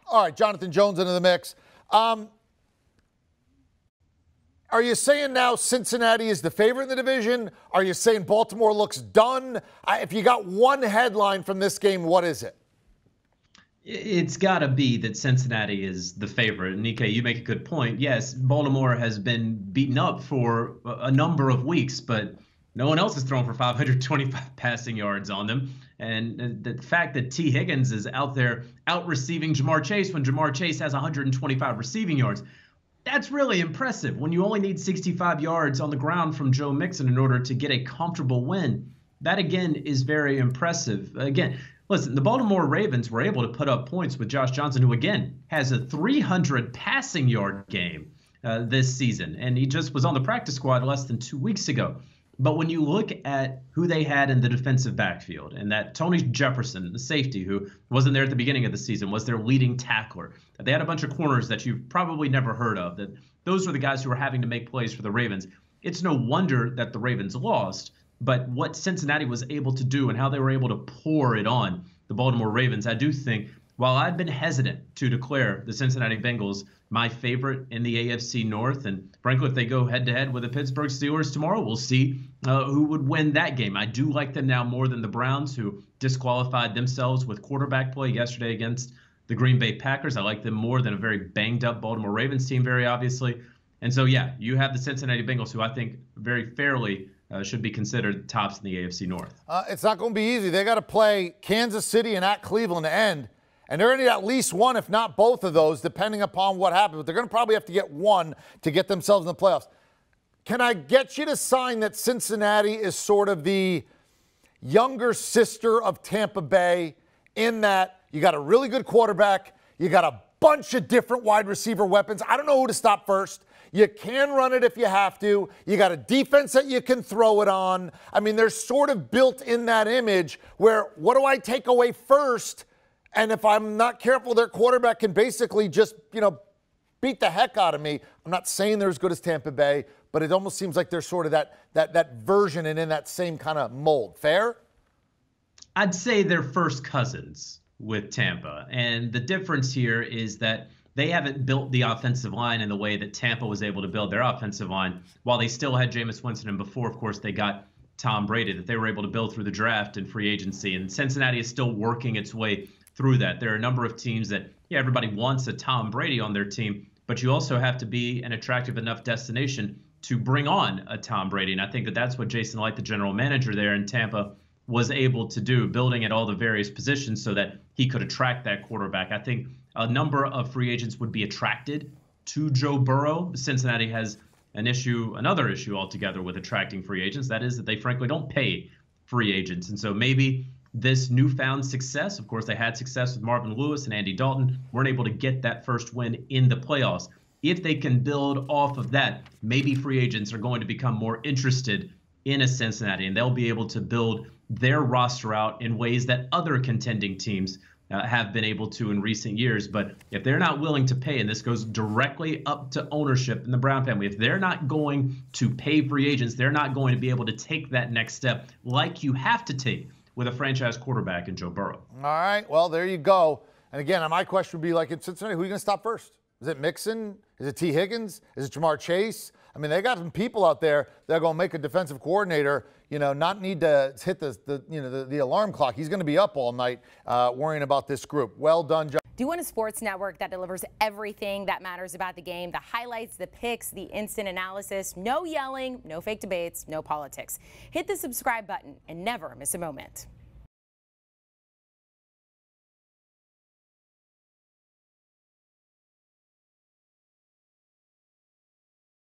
All right, Jonathan Jones into the mix. Are you saying now Cincinnati is the favorite in the division? Are you saying Baltimore looks done? If you got one headline from this game, what is it? It's got to be that Cincinnati is the favorite. Nikkei, you make a good point. Yes, Baltimore has been beaten up for a number of weeks, but no one else has thrown for 525 passing yards on them. And the fact that T. Higgins is out there out-receiving Jamar Chase when Jamar Chase has 125 receiving yards, that's really impressive. When you only need 65 yards on the ground from Joe Mixon in order to get a comfortable win, that again is very impressive. Again, listen, the Baltimore Ravens were able to put up points with Josh Johnson, who again has a 300 passing yard game this season, and he just was on the practice squad less than 2 weeks ago. But when you look at who they had in the defensive backfield, and that Tony Jefferson, the safety who wasn't there at the beginning of the season, was their leading tackler. They had a bunch of corners that you've probably never heard of. That those were the guys who were having to make plays for the Ravens. It's no wonder that the Ravens lost, but what Cincinnati was able to do and how they were able to pour it on the Baltimore Ravens, I do think, while I've been hesitant to declare the Cincinnati Bengals my favorite in the AFC North, and frankly, if they go head-to-head with the Pittsburgh Steelers tomorrow, we'll see who would win that game. I do like them now more than the Browns, who disqualified themselves with quarterback play yesterday against the Green Bay Packers. I like them more than a very banged-up Baltimore Ravens team, very obviously. And so, yeah, you have the Cincinnati Bengals, who I think very fairly should be considered tops in the AFC North. It's not going to be easy. They got to play Kansas City and at Cleveland to end. And they're going to need at least one, if not both of those, depending upon what happens. But they're going to probably have to get one to get themselves in the playoffs. Can I get you to sign that Cincinnati is sort of the younger sister of Tampa Bay in that you got a really good quarterback, you got a bunch of different wide receiver weapons. I don't know who to stop first. You can run it if you have to. You got a defense that you can throw it on. I mean, they're sort of built in that image where what do I take away first? And if I'm not careful, their quarterback can basically just, beat the heck out of me. I'm not saying they're as good as Tampa Bay, but it almost seems like they're sort of that version and in that same kind of mold. Fair? I'd say they're first cousins with Tampa. And the difference here is that they haven't built the offensive line in the way that Tampa was able to build their offensive line, while they still had Jameis Winston, and before, of course, they got Tom Brady, that they were able to build through the draft and free agency. And Cincinnati is still working its way through that. There are a number of teams that, everybody wants a Tom Brady on their team, but you also have to be an attractive enough destination to bring on a Tom Brady. And I think that that's what Jason Light, the general manager there in Tampa, was able to do, building at all the various positions so that he could attract that quarterback. I think a number of free agents would be attracted to Joe Burrow. Cincinnati has another issue altogether with attracting free agents. That is that they frankly don't pay free agents. And so maybe this newfound success, of course, they had success with Marvin Lewis and Andy Dalton, weren't able to get that first win in the playoffs. If they can build off of that, maybe free agents are going to become more interested in a Cincinnati, and they'll be able to build their roster out in ways that other contending teams have been able to in recent years. But if they're not willing to pay, and this goes directly up to ownership in the Brown family, if they're not going to pay free agents, they're not going to be able to take that next step like you have to take with a franchise quarterback in Joe Burrow. All right, well, there you go. And again, my question would be like in Cincinnati, who are you going to stop first? Is it Mixon? Is it T. Higgins? Is it Jamar Chase? I mean, they got some people out there that are going to make a defensive coordinator, not need to hit the alarm clock. He's going to be up all night worrying about this group. Well done, John. Do you want a sports network that delivers everything that matters about the game? The highlights, the picks, the instant analysis, no yelling, no fake debates, no politics. Hit the subscribe button and never miss a moment.